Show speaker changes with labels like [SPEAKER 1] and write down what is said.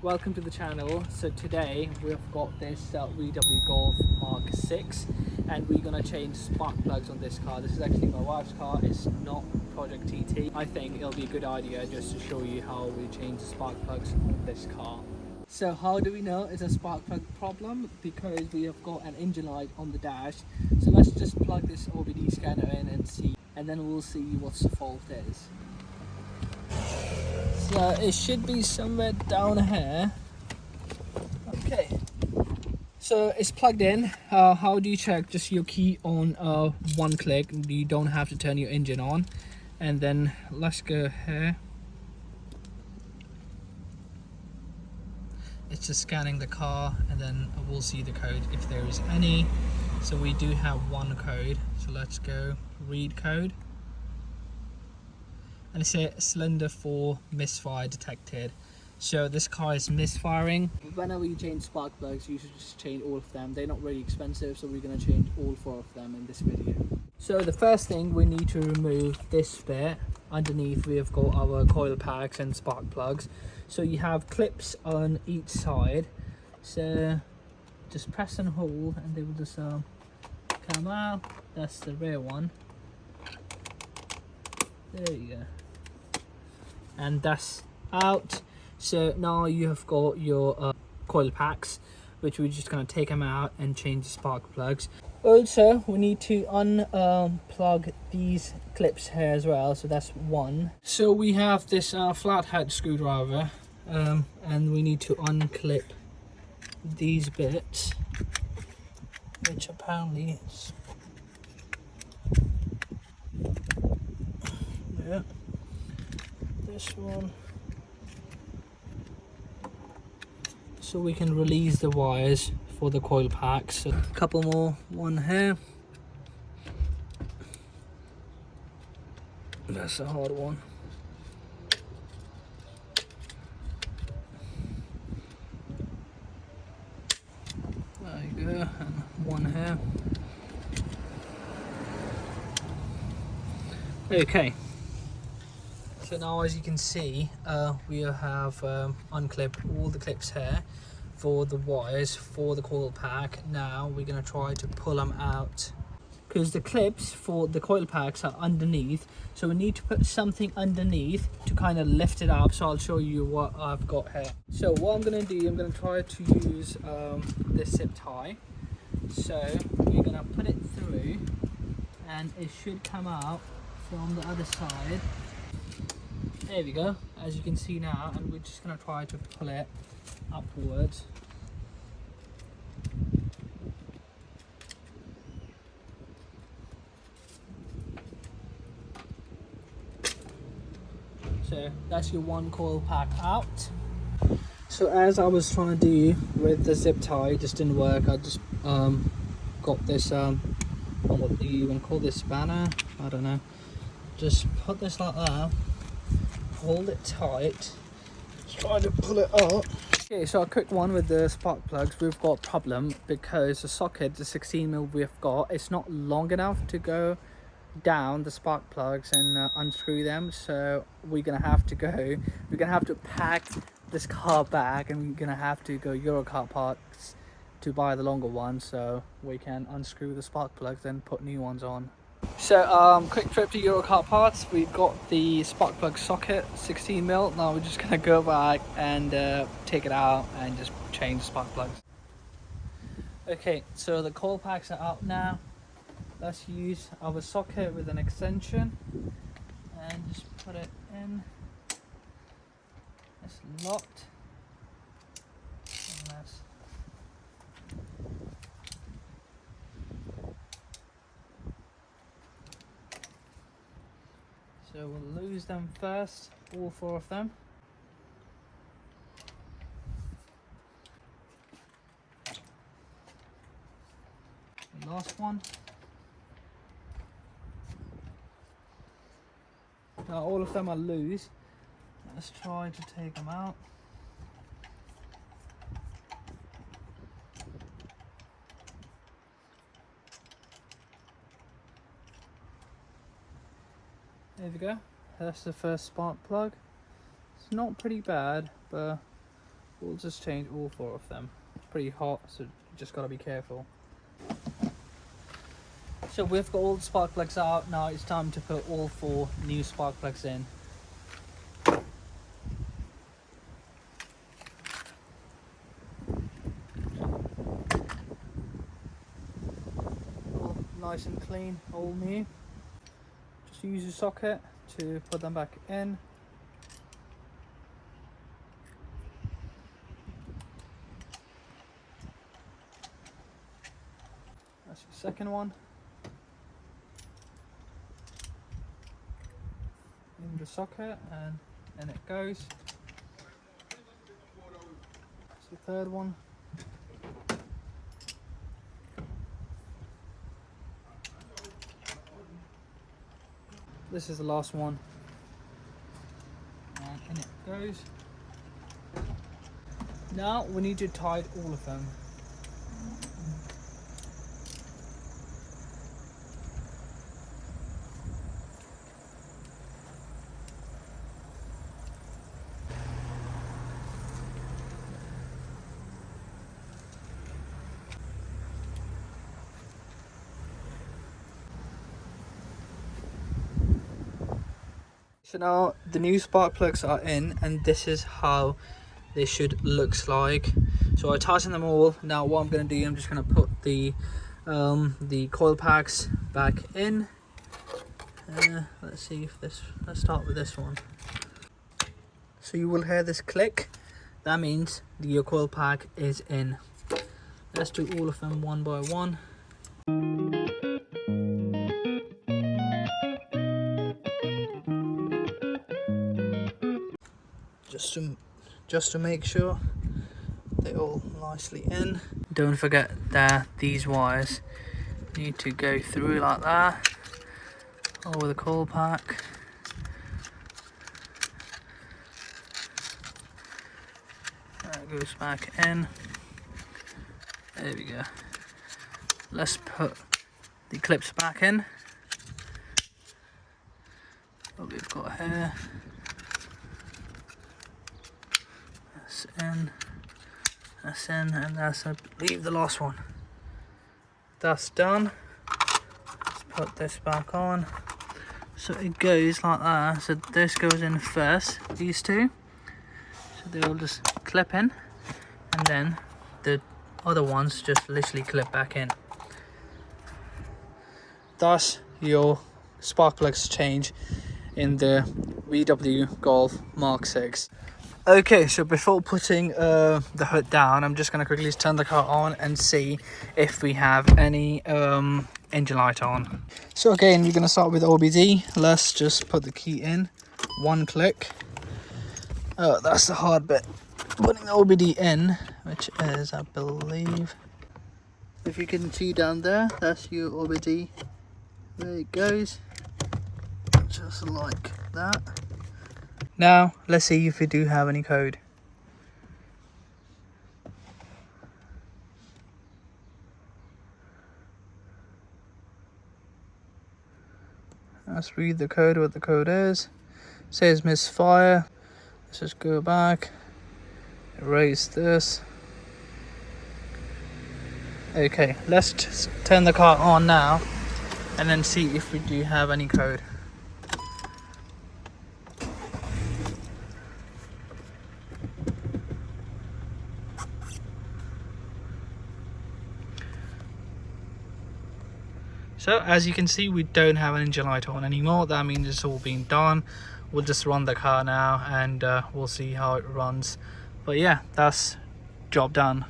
[SPEAKER 1] welcome to the channel. So today we've got this VW Golf Mk6 and we're gonna change spark plugs on this car. This is actually my wife's car, it's not Project TT. I think it'll be a good idea just to show you how we change the spark plugs on this car. So how do we know it's a spark plug problem? Because we have got an engine light on the dash. So let's just plug this OBD scanner in and see, and then we'll see what the fault is. So it should be somewhere down here. Okay, so it's plugged in. How do you check? Just your key on one click. You don't have to turn your engine on. And then let's go here. It's just scanning the car, and then we'll see the code if there is any. So we do have one code, so let's go read code. And it's a cylinder 4 misfire detected. So this car is misfiring. Whenever you change spark plugs, you should just change all of them. They're not really expensive, so we're going to change all 4 of them in this video. So the first thing, we need to remove this bit. Underneath we have got our coil packs and spark plugs. So you have clips on each side. So just press and hold and they will just come out. That's the rear one. There you go. And that's out. So now you have got your coil packs, which we're just going to take them out and change the spark plugs. Also, we need to unplug these clips here as well, so that's one. So we have this flathead screwdriver, and we need to unclip these bits, which apparently is, yeah, this one. So we can release the wires for the coil packs. So a couple more, one here. That's a hard one. There you go, and one here. Okay. So now, as you can see, we have unclipped all the clips here for the wires for the coil pack. Now we're going to try to pull them out, because the clips for the coil packs are underneath, so we need to put something underneath to kind of lift it up. So I'll show you what I've got here. So what I'm going to do, I'm going to try to use this zip tie. So we're going to put it through and it should come out from the other side. There we go, as you can see now, and we're just going to try to pull it upwards. So that's your one coil pack out. So as I was trying to do with the zip tie, it just didn't work. I just got this, what do you even call this, spanner? I don't know. Just put this like that. Hold it tight, try to pull it up. Okay, so a quick one with the spark plugs. We've got a problem because the socket, the 16mm we've got, it's not long enough to go down the spark plugs and unscrew them. So we're gonna have to pack this car back, and we're gonna have to go Euro car parts to buy the longer one so we can unscrew the spark plugs and put new ones on. So quick trip to Euro car parts. We've got the spark plug socket 16mm. Now we're just gonna go back and take it out and just change the spark plugs. Okay, so the coil packs are out now. Let's use our socket with an extension and just put it in. It's locked. And that's so we'll lose them first, all 4 of them. The last one. Now all of them are loose. Let's try to take them out. There we go. That's the first spark plug. It's not pretty bad, but We'll just change all 4 of them. It's pretty hot, so you just gotta be careful. So we've got all the spark plugs out. Now it's time to put all 4 new spark plugs in. All nice and clean, all new. Just use your socket to put them back in. That's your second one. In the socket, and in it goes. That's the third one. This is the last one, and in it goes. Now we need to tighten all of them. So now the new spark plugs are in, and this is how they should look like. So I tighten them all. Now what I'm going to do, I'm just going to put the coil packs back in. Let's see if this, let's start with this one. So you will hear this click. That means your coil pack is in. Let's do all of them one by one. Just to make sure they're all nicely in. Don't forget that these wires need to go through like that over the coil pack. That goes back in. There we go. Let's put the clips back in. What we've got here. That's in, and that's, I believe, the last one. That's done. Let's put this back on. So it goes like that. So this goes in first, these two. So they'll just clip in, and then the other ones just literally clip back in. That's your spark plugs change in the VW Golf Mk6. Okay, so before putting the hood down, I'm just going to quickly turn the car on and see if we have any engine light on. So again, we're going to start with OBD. Let's just put the key in, one click. Oh, that's the hard bit. Putting the OBD in, which is, I believe, if you can see down there, that's your OBD. There it goes, just like that. Now, let's see if we do have any code. Let's read the code, what the code is. It says misfire. Let's just go back, erase this. Okay, let's just turn the car on now and then see if we do have any code. So as you can see, we don't have an engine light on anymore. That means it's all been done. We'll just run the car now, and we'll see how it runs. But yeah, that's job done.